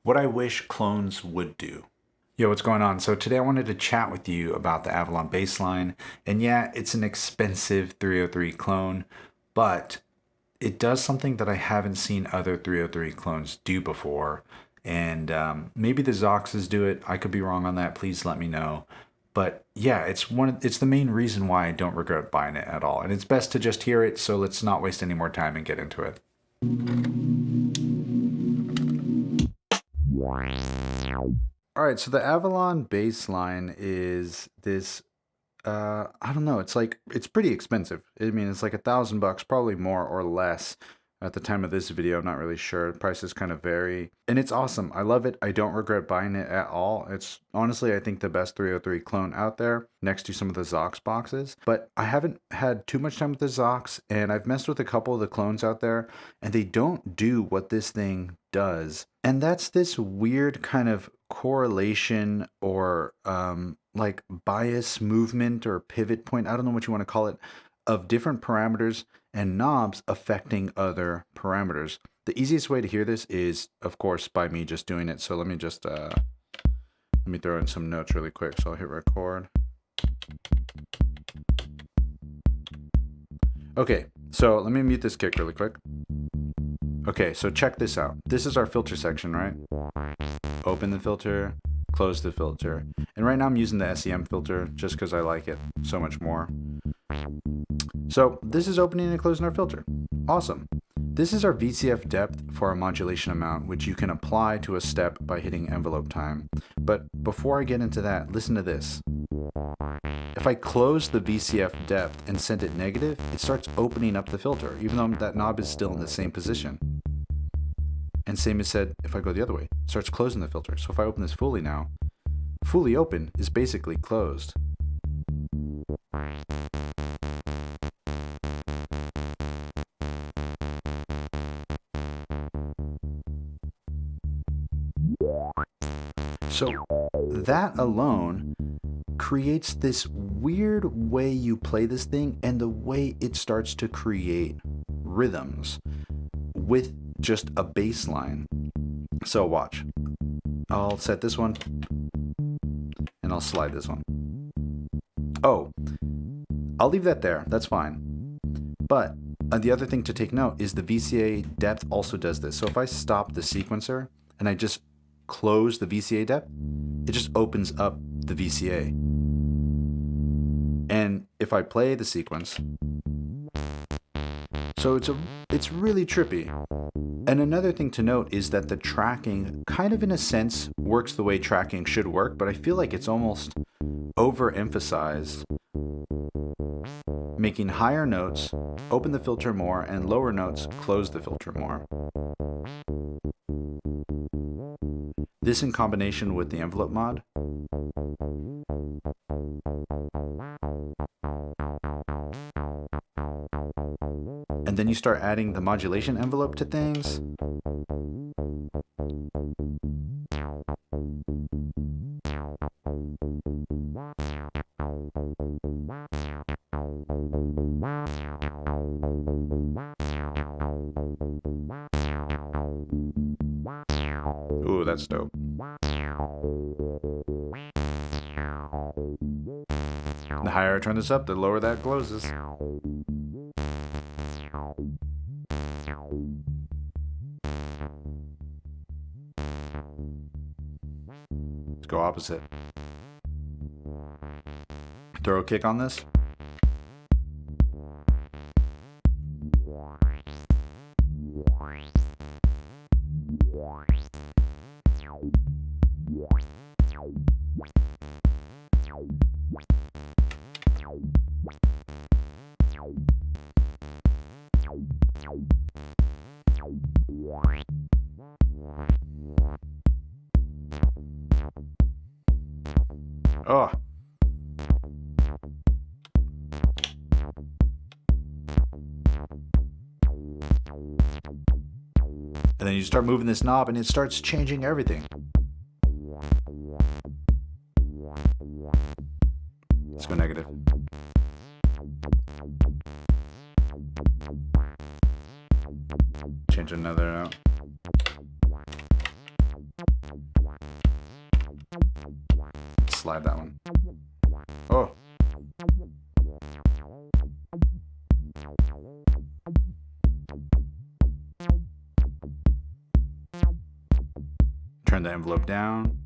What I wish clones would do. Yo, what's going on? So today I wanted to chat with you about the Avalon Bassline. And yeah, it's an expensive 303 clone, but it does something that I haven't seen other 303 clones do before. And maybe the Zoxes do it. I could be wrong on that. Please let me know. But yeah, it's the main reason why I don't regret buying it at all. And it's best to just hear it, so let's not waste any more time and get into it. All right, so the Avalon Bassline is this I don't know, it's pretty expensive. I mean, it's like $1,000, probably more or less at the time of this video. I'm not really sure. Prices kind of vary. And it's awesome. I love it. I don't regret buying it at all. It's honestly, I think, the best 303 clone out there next to some of the Zox boxes. But I haven't had too much time with the Zox, and I've messed with a couple of the clones out there, and they don't do what this thing does. And that's this weird kind of correlation or like bias movement or pivot point, I don't know what you want to call it, of different parameters and knobs affecting other parameters. The easiest way to hear this is, of course, by me just doing it. So let me just let me throw in some notes really quick. So I'll hit record. Okay, so let me mute this kick really quick. Okay, so check this out. This is our filter section, right? Open the filter, close the filter. And right now I'm using the SEM filter just because I like it so much more. So this is opening and closing our filter. Awesome. This is our VCF depth for our modulation amount, which you can apply to a step by hitting envelope time. But before I get into that, listen to this. If I close the VCF depth and send it negative, it starts opening up the filter, even though that knob is still in the same position. And same is said if I go the other way, it starts closing the filter. So if I open this fully now, fully open is basically closed. So that alone creates this weird way you play this thing and the way it starts to create rhythms with just a bass line. So watch. I'll set this one and I'll slide this one. Oh, I'll leave that there. That's fine. But the other thing to take note is the VCA depth also does this. So if I stop the sequencer and I just close the VCA depth, it just opens up the VCA. And if I play the sequence, so it's really trippy. And another thing to note is that the tracking kind of in a sense works the way tracking should work, but I feel like it's almost overemphasized, making higher notes open the filter more and lower notes close the filter more. This in combination with the envelope mod and then you start adding the modulation envelope to things. Ooh, that's dope. The higher I turn this up, the lower that closes. Let's go opposite. Throw a kick on this. Oh. And then you start moving this knob and it starts changing everything. Let's go negative. Change another out. slide that one. Oh. Turn the envelope down.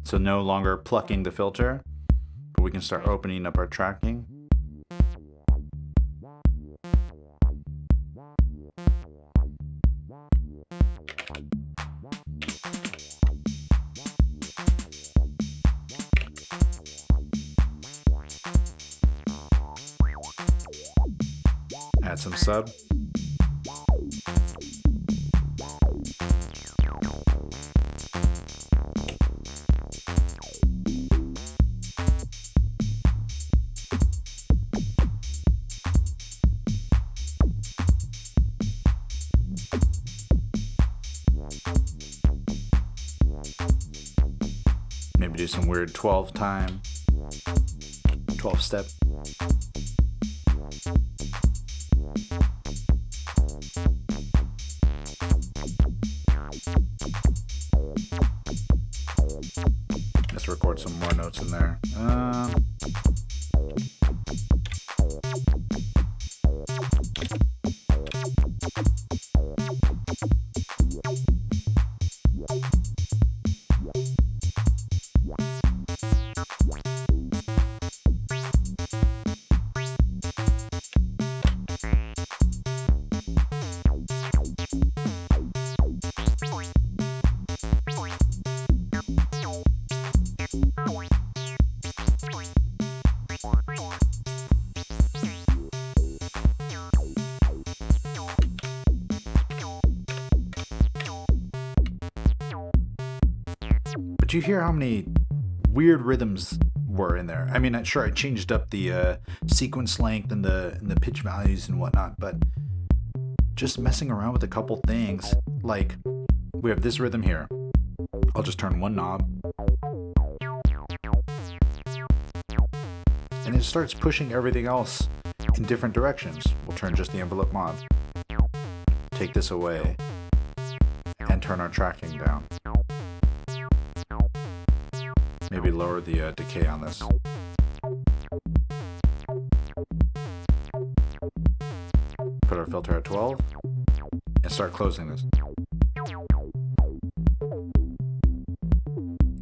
So no longer plucking the filter, but we can start opening up our tracking. Add some sub. Maybe do some weird 12 step. Let's record some more notes in there. But you hear how many weird rhythms were in there. I mean, sure, I changed up the sequence length and the pitch values and whatnot, but just messing around with a couple things, like we have this rhythm here. I'll just turn one knob, and it starts pushing everything else in different directions. We'll turn just the envelope mod, take this away, and turn our tracking down. Maybe lower the decay on this. Put our filter at 12 and start closing this.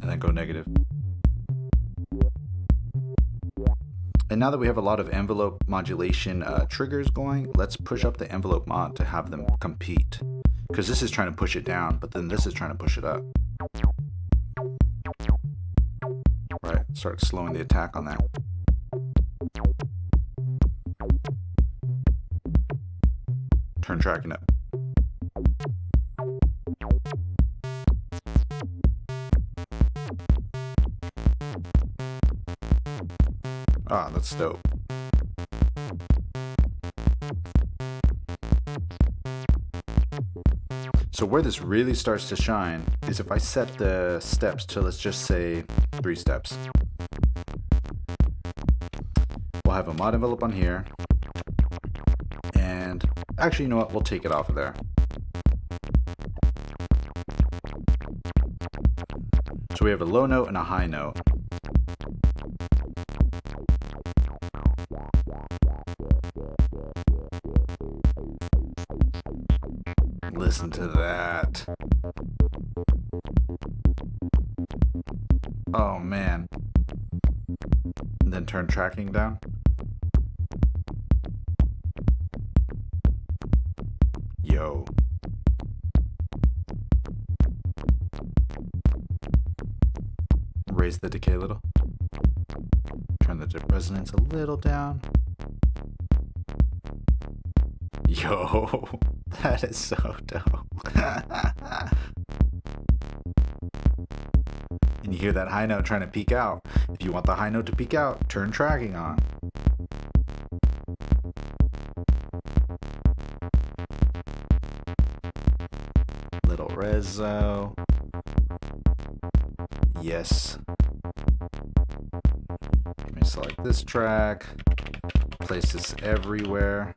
And then go negative. And now that we have a lot of envelope modulation triggers going, let's push up the envelope mod to have them compete. Because this is trying to push it down, but then this is trying to push it up. Right, start slowing the attack on that. Turn tracking up. Ah, that's dope. So where this really starts to shine is if I set the steps to, let's just say, 3 steps. We'll have a mod envelope on here. And actually, you know what? We'll take it off of there. So we have a low note and a high note. Listen to that. Oh man. And then turn tracking down. Yo. Raise the decay a little. Turn the resonance a little down. Yo, that is so dope. And you hear that high note trying to peak out. If you want the high note to peak out, turn tracking on. Little reso. Yes. Let me select this track. Place this everywhere.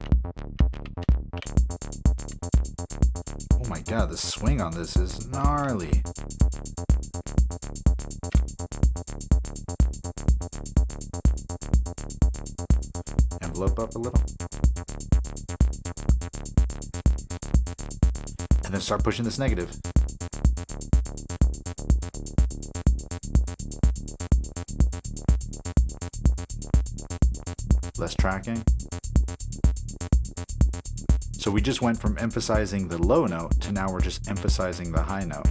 Oh my god, the swing on this is gnarly. Envelope up a little. And then start pushing this negative. Less tracking. So we just went from emphasizing the low note to now we're just emphasizing the high note.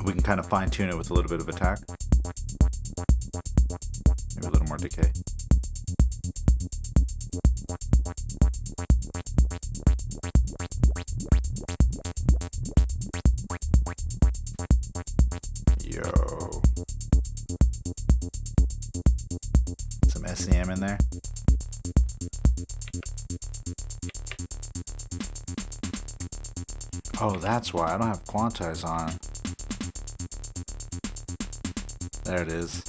We can kind of fine tune it with a little bit of attack. Maybe a little more decay. Yo. Some SEM in there. Oh, that's why I don't have quantize on. There it is.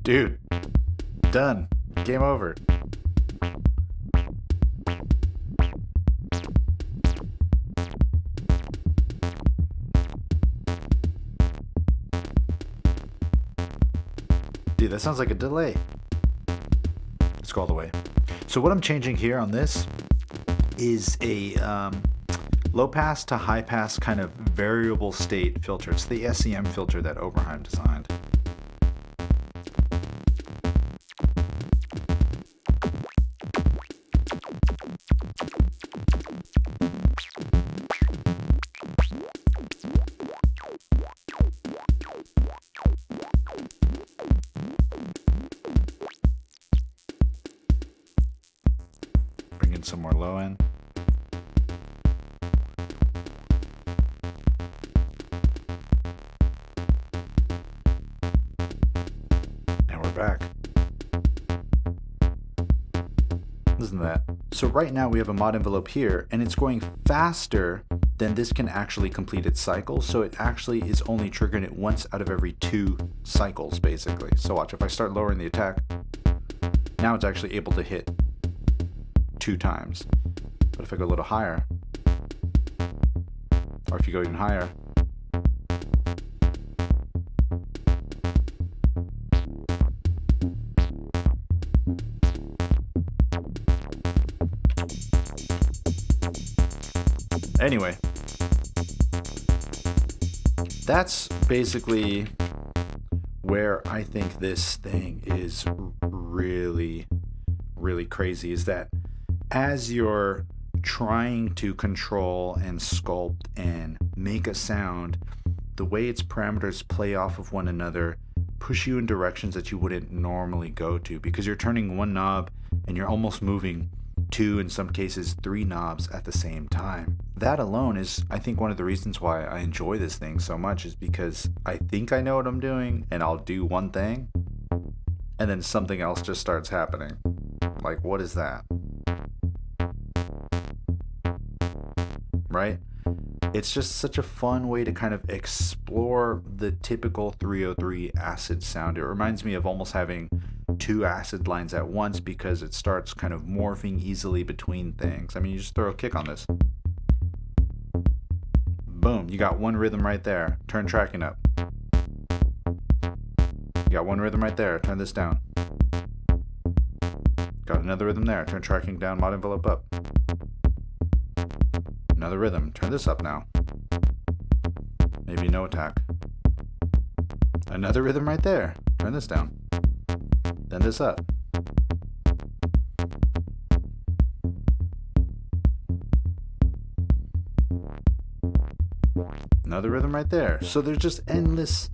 Dude, done. Game over. Dude, that sounds like a delay. Let's go all the way. So what I'm changing here on this is a low pass to high pass kind of variable state filter. It's the SEM filter that Oberheim designed. Bring in some more low end. And we're back. Listen to that. So right now we have a mod envelope here, and it's going faster than this can actually complete its cycle. So it actually is only triggering it once out of every 2 cycles, basically. So watch, if I start lowering the attack, now it's actually able to hit 2 times. But if I go a little higher, or if you go even higher, anyway, that's basically where I think this thing is really, really crazy, is that as you're trying to control and sculpt and make a sound, the way its parameters play off of one another push you in directions that you wouldn't normally go to, because you're turning one knob and you're almost moving 2, in some cases 3 knobs at the same time. That alone is, I think, one of the reasons why I enjoy this thing so much, is because I think I know what I'm doing and I'll do one thing and then something else just starts happening. Like, what is that? Right? It's just such a fun way to kind of explore the typical 303 acid sound. It reminds me of almost having 2 acid lines at once, because it starts kind of morphing easily between things. I mean, you just throw a kick on this. Boom, you got one rhythm right there. Turn tracking up. You got one rhythm right there. Turn this down. Got another rhythm there. Turn tracking down, mod envelope up. Another rhythm. Turn this up now. Maybe no attack. Another rhythm right there. Turn this down. Then this up. Another rhythm right there. So there's just endless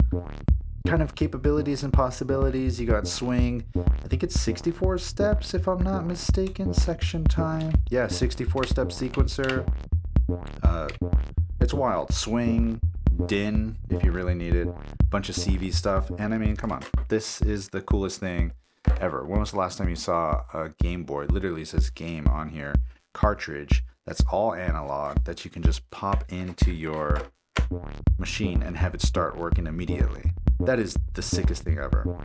kind of capabilities and possibilities. You got swing. I think it's 64 steps if I'm not mistaken. Section time. Yeah, 64 step sequencer. It's wild. Swing, din if you really need it. Bunch of CV stuff. And I mean, come on. This is the coolest thing ever. When was the last time you saw a Game Boy? It literally says game on here. Cartridge that's all analog that you can just pop into your machine and have it start working immediately. That is the sickest thing ever.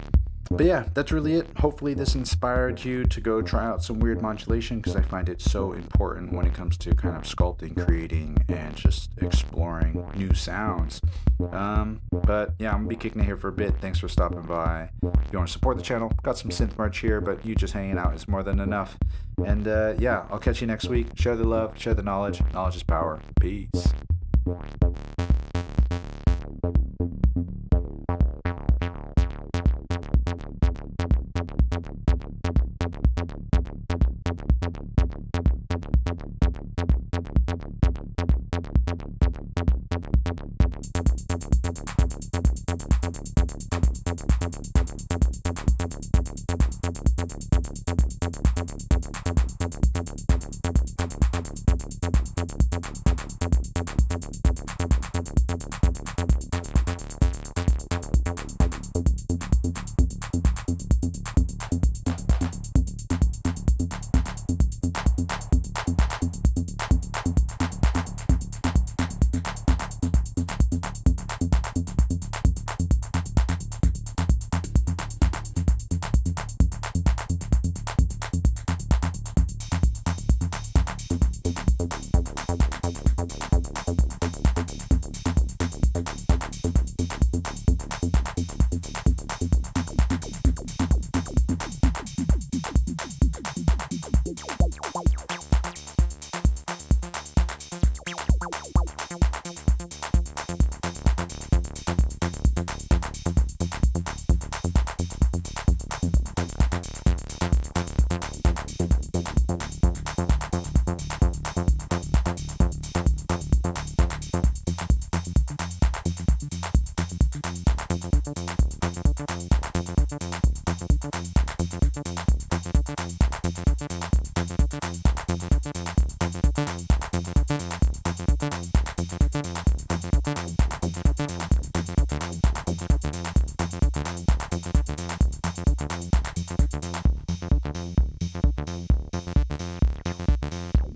But yeah, that's really it. Hopefully this inspired you to go try out some weird modulation, because I find it so important when it comes to kind of sculpting, creating, and just exploring new sounds. But yeah, I'm gonna be kicking it here for a bit. Thanks for stopping by. If you want to support the channel, got some synth merch here, but you just hanging out is more than enough. And yeah, I'll catch you next week. Share the love, share the knowledge. Knowledge is power. Peace.